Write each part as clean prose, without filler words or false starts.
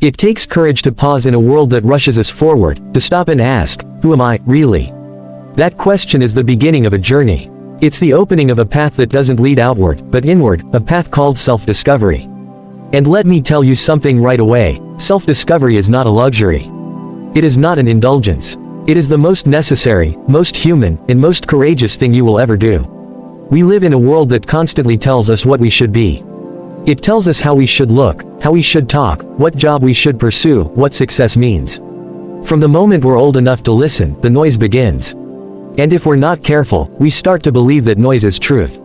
It takes courage to pause in a world that rushes us forward, to stop and ask, who am I, really? That question is the beginning of a journey. It's the opening of a path that doesn't lead outward, but inward, a path called self-discovery. And let me tell you something right away, self-discovery is not a luxury. It is not an indulgence. It is the most necessary, most human, and most courageous thing you will ever do. We live in a world that constantly tells us what we should be. It tells us how we should look, how we should talk, what job we should pursue, what success means. From the moment we're old enough to listen, the noise begins. And if we're not careful, we start to believe that noise is truth.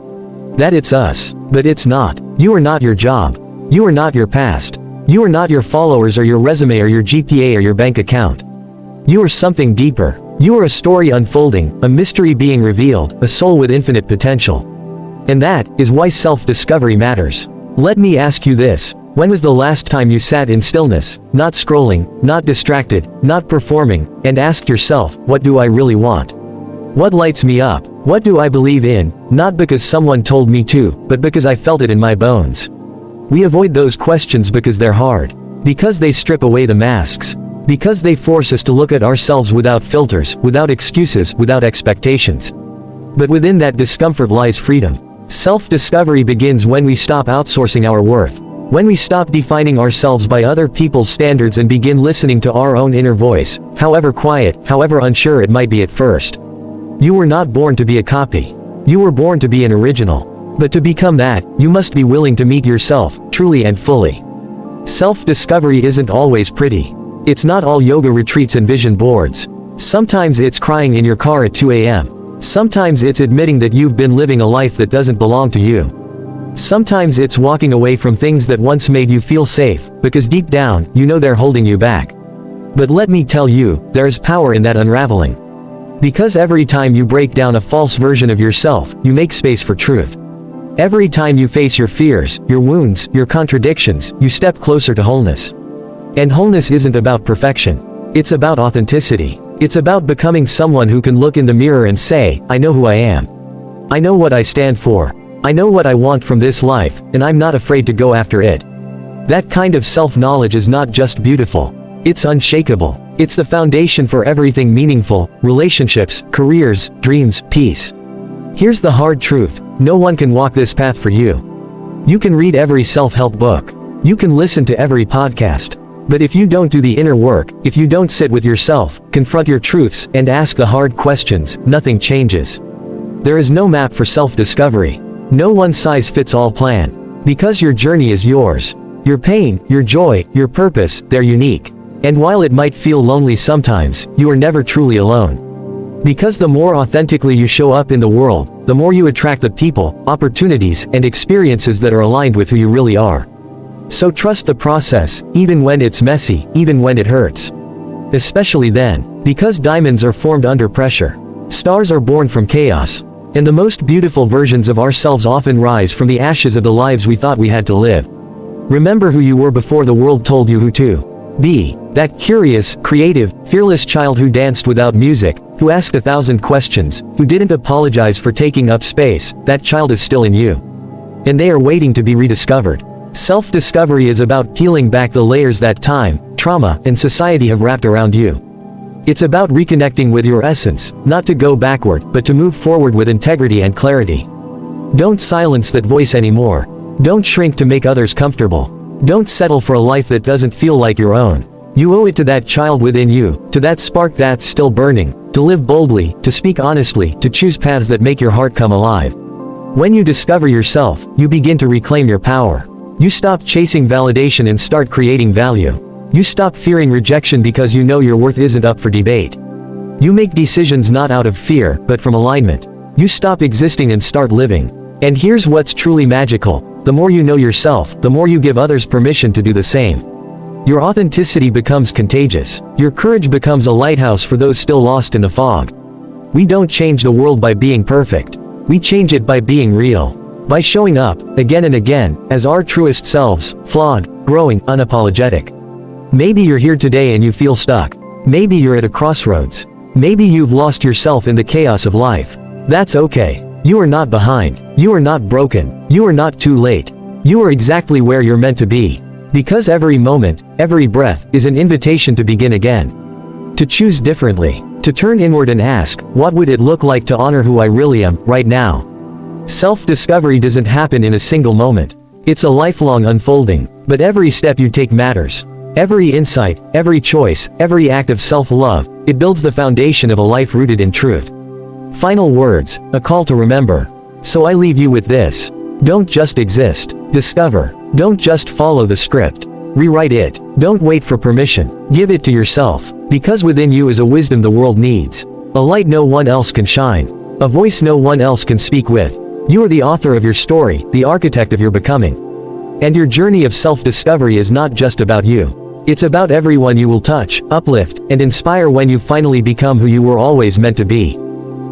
That it's us. But it's not. You are not your job. You are not your past. You are not your followers or your resume or your GPA or your bank account. You are something deeper. You are a story unfolding, a mystery being revealed, a soul with infinite potential. And that is why self-discovery matters. Let me ask you this. When was the last time you sat in stillness, not scrolling, not distracted, not performing, and asked yourself, what do I really want? What lights me up? What do I believe in? Not because someone told me to, but because I felt it in my bones. We avoid those questions because they're hard. Because they strip away the masks. Because they force us to look at ourselves without filters, without excuses, without expectations. But within that discomfort lies freedom. Self-discovery begins when we stop outsourcing our worth. When we stop defining ourselves by other people's standards and begin listening to our own inner voice, however quiet, however unsure it might be at first. You were not born to be a copy. You were born to be an original. But to become that, you must be willing to meet yourself, truly and fully. Self-discovery isn't always pretty. It's not all yoga retreats and vision boards. Sometimes it's crying in your car at 2 a.m. Sometimes it's admitting that you've been living a life that doesn't belong to you. Sometimes it's walking away from things that once made you feel safe, because deep down, you know they're holding you back. But let me tell you, there is power in that unraveling. Because every time you break down a false version of yourself, you make space for truth. Every time you face your fears, your wounds, your contradictions, you step closer to wholeness. And wholeness isn't about perfection. It's about authenticity. It's about becoming someone who can look in the mirror and say, I know who I am. I know what I stand for. I know what I want from this life, and I'm not afraid to go after it. That kind of self-knowledge is not just beautiful. It's unshakable. It's the foundation for everything meaningful, relationships, careers, dreams, peace. Here's the hard truth. No one can walk this path for you. You can read every self-help book. You can listen to every podcast. But if you don't do the inner work, if you don't sit with yourself, confront your truths, and ask the hard questions, nothing changes. There is no map for self-discovery. No one-size-fits-all plan. Because your journey is yours. Your pain, your joy, your purpose, they're unique. And while it might feel lonely sometimes, you are never truly alone. Because the more authentically you show up in the world, the more you attract the people, opportunities, and experiences that are aligned with who you really are. So trust the process, even when it's messy, even when it hurts. Especially then, because diamonds are formed under pressure. Stars are born from chaos. And the most beautiful versions of ourselves often rise from the ashes of the lives we thought we had to live. Remember who you were before the world told you who to be. That curious, creative, fearless child who danced without music, who asked 1,000 questions, who didn't apologize for taking up space, that child is still in you. And they are waiting to be rediscovered. Self-discovery is about peeling back the layers that time, trauma, and society have wrapped around you. It's about reconnecting with your essence, not to go backward, but to move forward with integrity and clarity. Don't silence that voice anymore. Don't shrink to make others comfortable. Don't settle for a life that doesn't feel like your own. You owe it to that child within you, to that spark that's still burning, to live boldly, to speak honestly, to choose paths that make your heart come alive. When you discover yourself, you begin to reclaim your power. You stop chasing validation and start creating value. You stop fearing rejection because you know your worth isn't up for debate. You make decisions not out of fear, but from alignment. You stop existing and start living. And here's what's truly magical. The more you know yourself, the more you give others permission to do the same. Your authenticity becomes contagious. Your courage becomes a lighthouse for those still lost in the fog. We don't change the world by being perfect. We change it by being real. By showing up, again and again, as our truest selves, flawed, growing, unapologetic. Maybe you're here today and you feel stuck. Maybe you're at a crossroads. Maybe you've lost yourself in the chaos of life. That's okay. You are not behind. You are not broken. You are not too late. You are exactly where you're meant to be. Because every moment, every breath, is an invitation to begin again. To choose differently. To turn inward and ask, what would it look like to honor who I really am, right now? Self-discovery doesn't happen in a single moment. It's a lifelong unfolding, but every step you take matters. Every insight, every choice, every act of self-love, it builds the foundation of a life rooted in truth. Final words, a call to remember. So I leave you with this. Don't just exist. Discover. Don't just follow the script. Rewrite it. Don't wait for permission. Give it to yourself. Because within you is a wisdom the world needs. A light no one else can shine. A voice no one else can speak with. You are the author of your story, the architect of your becoming. And your journey of self-discovery is not just about you. It's about everyone you will touch, uplift, and inspire when you finally become who you were always meant to be.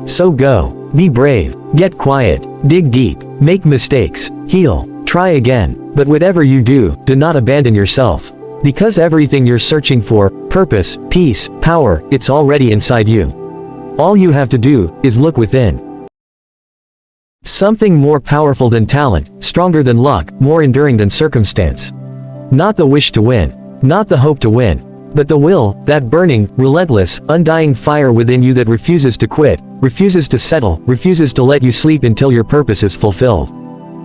So go. Be brave. Get quiet. Dig deep. Make mistakes. Heal. Try again. But whatever you do not abandon yourself. Because everything you're searching for, purpose, peace, power, it's already inside you. All you have to do is look within. Something more powerful than talent, stronger than luck, more enduring than circumstance. Not the wish to win. Not the hope to win. But the will, that burning, relentless, undying fire within you that refuses to quit, refuses to settle, refuses to let you sleep until your purpose is fulfilled.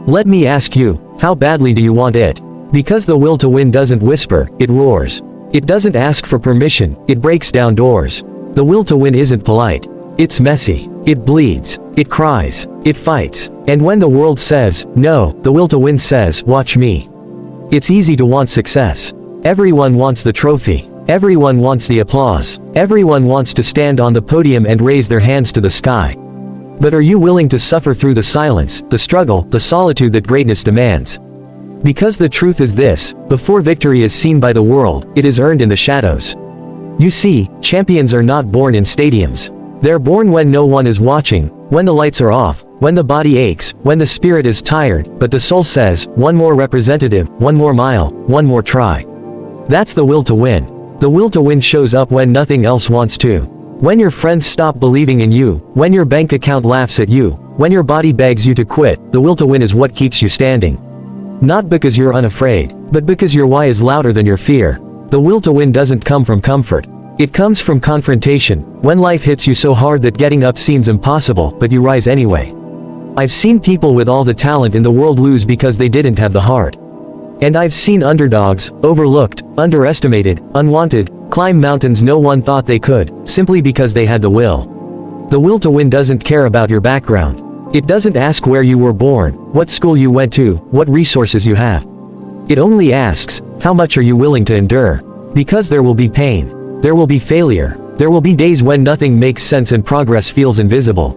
Let me ask you, how badly do you want it? Because the will to win doesn't whisper, it roars. It doesn't ask for permission, it breaks down doors. The will to win isn't polite. It's messy. It bleeds. It cries. It fights. And when the world says, no, the will to win says, watch me. It's easy to want success. Everyone wants the trophy. Everyone wants the applause. Everyone wants to stand on the podium and raise their hands to the sky. But are you willing to suffer through the silence, the struggle, the solitude that greatness demands? Because the truth is this, before victory is seen by the world, it is earned in the shadows. You see, champions are not born in stadiums. They're born when no one is watching, when the lights are off, when the body aches, when the spirit is tired, but the soul says, one more representative, one more mile, one more try. That's the will to win. The will to win shows up when nothing else wants to. When your friends stop believing in you, when your bank account laughs at you, when your body begs you to quit, the will to win is what keeps you standing. Not because you're unafraid, but because your why is louder than your fear. The will to win doesn't come from comfort. It comes from confrontation, when life hits you so hard that getting up seems impossible, but you rise anyway. I've seen people with all the talent in the world lose because they didn't have the heart. And I've seen underdogs, overlooked, underestimated, unwanted, climb mountains no one thought they could, simply because they had the will. The will to win doesn't care about your background. It doesn't ask where you were born, what school you went to, what resources you have. It only asks, how much are you willing to endure? Because there will be pain. There will be failure. There will be days when nothing makes sense and progress feels invisible.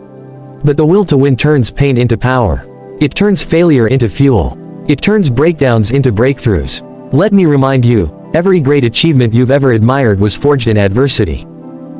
But the will to win turns pain into power. It turns failure into fuel. It turns breakdowns into breakthroughs. Let me remind you, every great achievement you've ever admired was forged in adversity.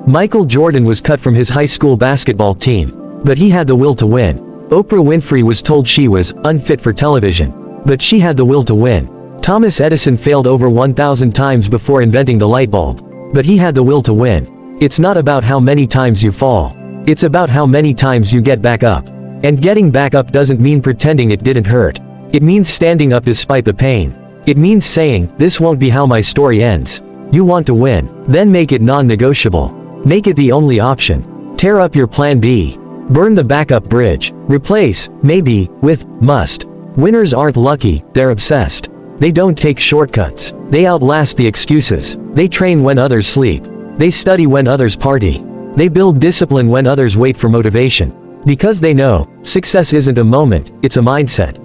Michael Jordan was cut from his high school basketball team, but he had the will to win. Oprah Winfrey was told she was unfit for television, but she had the will to win. Thomas Edison failed over 1,000 times before inventing the light bulb, but he had the will to win. It's not about how many times you fall. It's about how many times you get back up. And getting back up doesn't mean pretending it didn't hurt. It means standing up despite the pain. It means saying, this won't be how my story ends. You want to win? Then make it non-negotiable. Make it the only option. Tear up your plan B. Burn the backup bridge. Replace, maybe, with, must. Winners aren't lucky, they're obsessed. They don't take shortcuts. They outlast the excuses. They train when others sleep. They study when others party. They build discipline when others wait for motivation. Because they know, success isn't a moment, it's a mindset.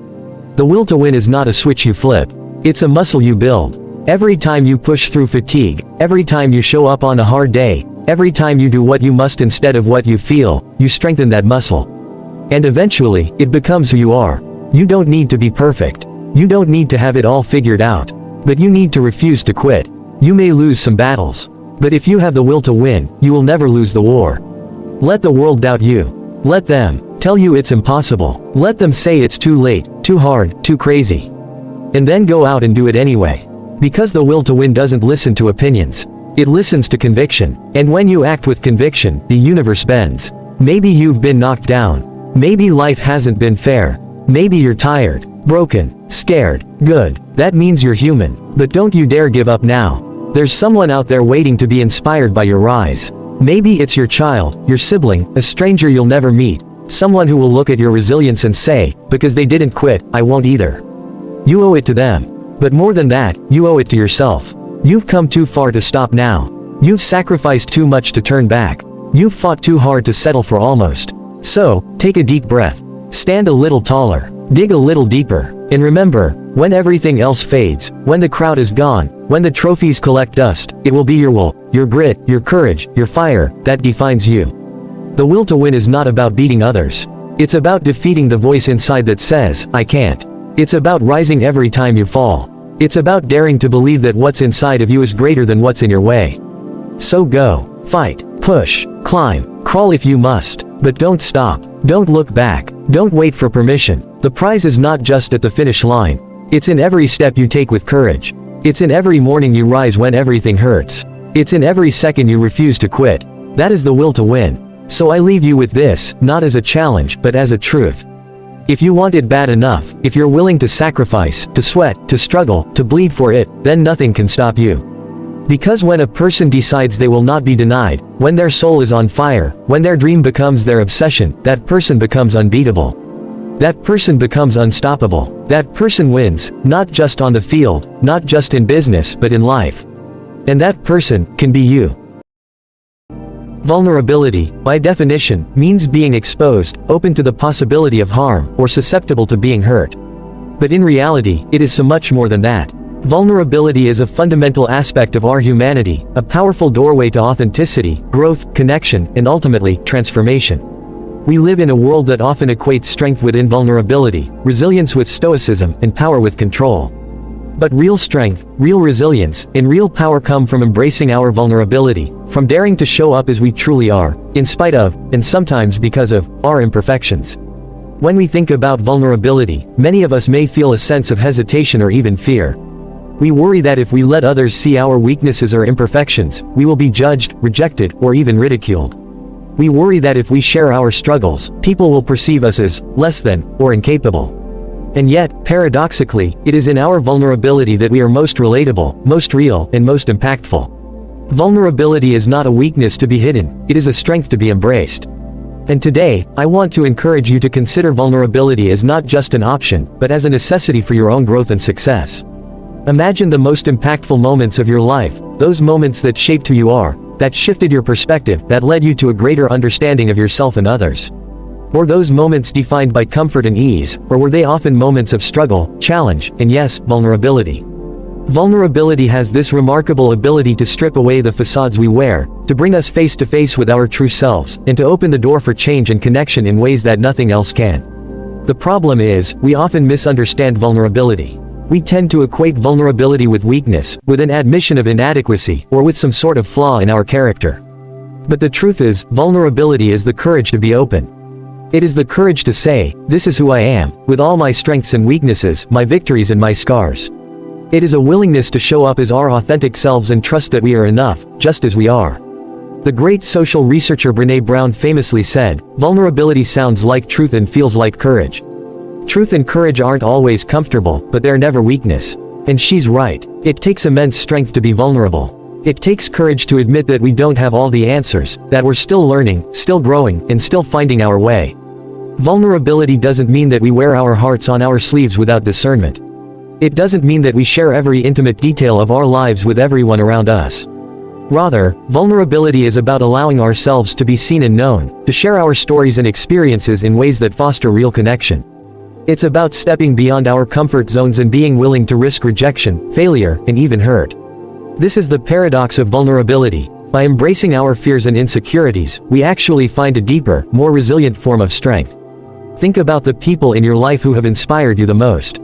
The will to win is not a switch you flip. It's a muscle you build. Every time you push through fatigue, every time you show up on a hard day, every time you do what you must instead of what you feel, you strengthen that muscle. And eventually, it becomes who you are. You don't need to be perfect. You don't need to have it all figured out. But you need to refuse to quit. You may lose some battles. But if you have the will to win, you will never lose the war. Let the world doubt you. Let them tell you it's impossible. Let them say it's too late, too hard, too crazy. And then go out and do it anyway. Because the will to win doesn't listen to opinions. It listens to conviction. And when you act with conviction, the universe bends. Maybe you've been knocked down. Maybe life hasn't been fair. Maybe you're tired. broken, scared, good. That means you're human. But don't you dare give up now. There's someone out there waiting to be inspired by your rise. Maybe it's your child, your sibling, a stranger you'll never meet. Someone who will look at your resilience and say, because they didn't quit, I won't either. You owe it to them. But more than that, you owe it to yourself. You've come too far to stop now. You've sacrificed too much to turn back. You've fought too hard to settle for almost. So, take a deep breath. Stand a little taller. Dig a little deeper. And remember, when everything else fades, when the crowd is gone, when the trophies collect dust, it will be your will, your grit, your courage, your fire, that defines you. The will to win is not about beating others. It's about defeating the voice inside that says, I can't. It's about rising every time you fall. It's about daring to believe that what's inside of you is greater than what's in your way. So go, fight, push, climb, crawl if you must, but don't stop. Don't look back. Don't wait for permission. The prize is not just at the finish line. It's in every step you take with courage. It's in every morning you rise when everything hurts. It's in every second you refuse to quit. That is the will to win. So I leave you with this, not as a challenge, but as a truth. If you want it bad enough, if you're willing to sacrifice, to sweat, to struggle, to bleed for it, then nothing can stop you. Because when a person decides they will not be denied, when their soul is on fire, when their dream becomes their obsession, that person becomes unbeatable. That person becomes unstoppable. That person wins, not just on the field, not just in business, but in life. And that person can be you. Vulnerability, by definition, means being exposed, open to the possibility of harm, or susceptible to being hurt. But in reality, it is so much more than that. Vulnerability is a fundamental aspect of our humanity, a powerful doorway to authenticity, growth, connection, and ultimately, transformation. We live in a world that often equates strength with invulnerability, resilience with stoicism, and power with control. But real strength, real resilience, and real power come from embracing our vulnerability, from daring to show up as we truly are, in spite of, and sometimes because of, our imperfections. When we think about vulnerability, many of us may feel a sense of hesitation or even fear. We worry that if we let others see our weaknesses or imperfections, we will be judged, rejected, or even ridiculed. We worry that if we share our struggles, people will perceive us as less than, or incapable. And yet, paradoxically, it is in our vulnerability that we are most relatable, most real, and most impactful. Vulnerability is not a weakness to be hidden, it is a strength to be embraced. And today, I want to encourage you to consider vulnerability as not just an option, but as a necessity for your own growth and success. Imagine the most impactful moments of your life, those moments that shaped who you are, that shifted your perspective, that led you to a greater understanding of yourself and others. Were those moments defined by comfort and ease, or were they often moments of struggle, challenge, and yes, vulnerability? Vulnerability has this remarkable ability to strip away the facades we wear, to bring us face to face with our true selves, and to open the door for change and connection in ways that nothing else can. The problem is, we often misunderstand vulnerability. We tend to equate vulnerability with weakness, with an admission of inadequacy, or with some sort of flaw in our character. But the truth is, vulnerability is the courage to be open. It is the courage to say, this is who I am, with all my strengths and weaknesses, my victories and my scars. It is a willingness to show up as our authentic selves and trust that we are enough, just as we are. The great social researcher Brené Brown famously said, vulnerability sounds like truth and feels like courage. Truth and courage aren't always comfortable, but they're never weakness. And she's right. It takes immense strength to be vulnerable. It takes courage to admit that we don't have all the answers, that we're still learning, still growing, and still finding our way. Vulnerability doesn't mean that we wear our hearts on our sleeves without discernment. It doesn't mean that we share every intimate detail of our lives with everyone around us. Rather, vulnerability is about allowing ourselves to be seen and known, to share our stories and experiences in ways that foster real connection. It's about stepping beyond our comfort zones and being willing to risk rejection, failure, and even hurt. This is the paradox of vulnerability. By embracing our fears and insecurities, we actually find a deeper, more resilient form of strength. Think about the people in your life who have inspired you the most.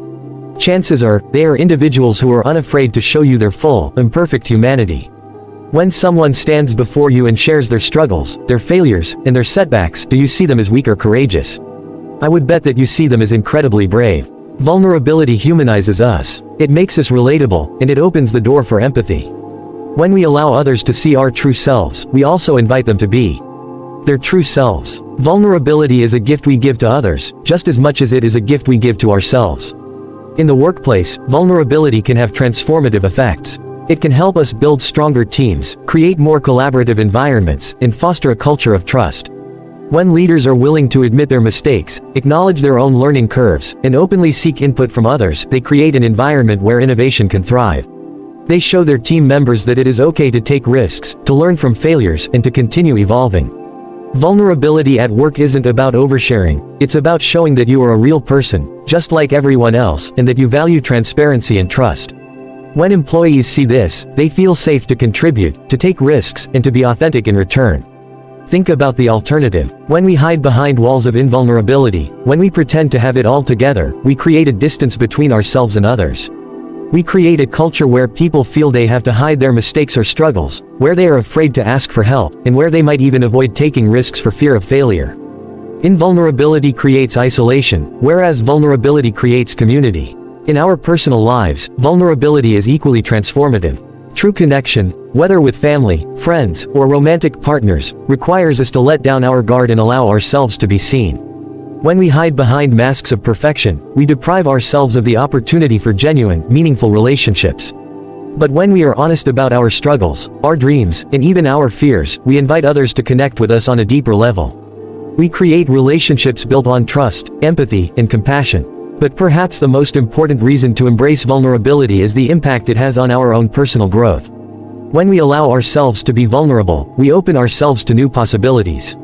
Chances are, they are individuals who are unafraid to show you their full, imperfect humanity. When someone stands before you and shares their struggles, their failures, and their setbacks, do you see them as weak or courageous? I would bet that you see them as incredibly brave. Vulnerability humanizes us. It makes us relatable, and it opens the door for empathy. When we allow others to see our true selves, we also invite them to be their true selves. Vulnerability is a gift we give to others, just as much as it is a gift we give to ourselves. In the workplace, vulnerability can have transformative effects. It can help us build stronger teams, create more collaborative environments, and foster a culture of trust. When leaders are willing to admit their mistakes, acknowledge their own learning curves, and openly seek input from others, they create an environment where innovation can thrive. They show their team members that it is okay to take risks, to learn from failures, and to continue evolving. Vulnerability at work isn't about oversharing, it's about showing that you are a real person, just like everyone else, and that you value transparency and trust. When employees see this, they feel safe to contribute, to take risks, and to be authentic in return. Think about the alternative. When we hide behind walls of invulnerability, when we pretend to have it all together, we create a distance between ourselves and others. We create a culture where people feel they have to hide their mistakes or struggles, where they are afraid to ask for help, and where they might even avoid taking risks for fear of failure. Invulnerability creates isolation, whereas vulnerability creates community. In our personal lives, vulnerability is equally transformative. True connection, whether with family, friends, or romantic partners, requires us to let down our guard and allow ourselves to be seen. When we hide behind masks of perfection, we deprive ourselves of the opportunity for genuine, meaningful relationships. But when we are honest about our struggles, our dreams, and even our fears, we invite others to connect with us on a deeper level. We create relationships built on trust, empathy, and compassion. But perhaps the most important reason to embrace vulnerability is the impact it has on our own personal growth. When we allow ourselves to be vulnerable, we open ourselves to new possibilities.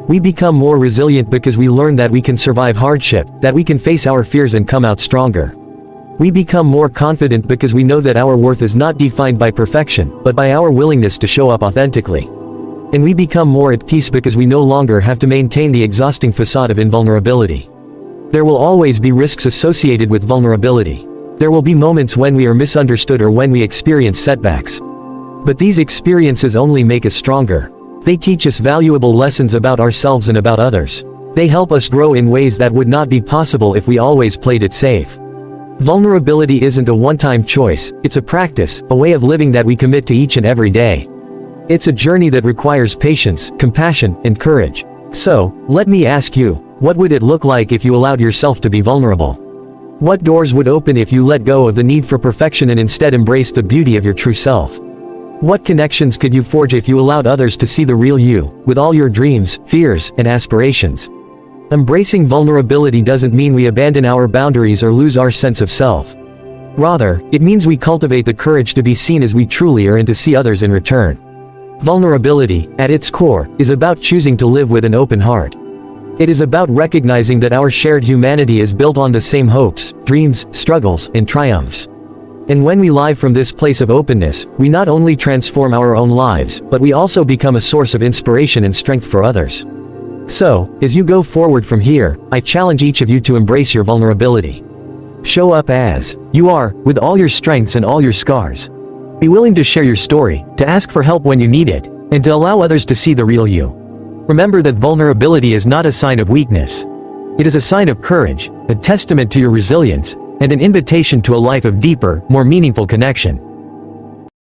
We become more resilient because we learn that we can survive hardship, that we can face our fears and come out stronger. We become more confident because we know that our worth is not defined by perfection, but by our willingness to show up authentically. And we become more at peace because we no longer have to maintain the exhausting facade of invulnerability. There will always be risks associated with vulnerability. There will be moments when we are misunderstood or when we experience setbacks. But these experiences only make us stronger. They teach us valuable lessons about ourselves and about others. They help us grow in ways that would not be possible if we always played it safe. Vulnerability isn't a one-time choice, it's a practice, a way of living that we commit to each and every day. It's a journey that requires patience, compassion, and courage. So, let me ask you, what would it look like if you allowed yourself to be vulnerable? What doors would open if you let go of the need for perfection and instead embraced the beauty of your true self? What connections could you forge if you allowed others to see the real you, with all your dreams, fears, and aspirations? Embracing vulnerability doesn't mean we abandon our boundaries or lose our sense of self. Rather, it means we cultivate the courage to be seen as we truly are and to see others in return. Vulnerability, at its core, is about choosing to live with an open heart. It is about recognizing that our shared humanity is built on the same hopes, dreams, struggles, and triumphs. And when we live from this place of openness, we not only transform our own lives, but we also become a source of inspiration and strength for others. So, as you go forward from here, I challenge each of you to embrace your vulnerability. Show up as you are, with all your strengths and all your scars. Be willing to share your story, to ask for help when you need it, and to allow others to see the real you. Remember that vulnerability is not a sign of weakness. It is a sign of courage, a testament to your resilience, and an invitation to a life of deeper, more meaningful connection.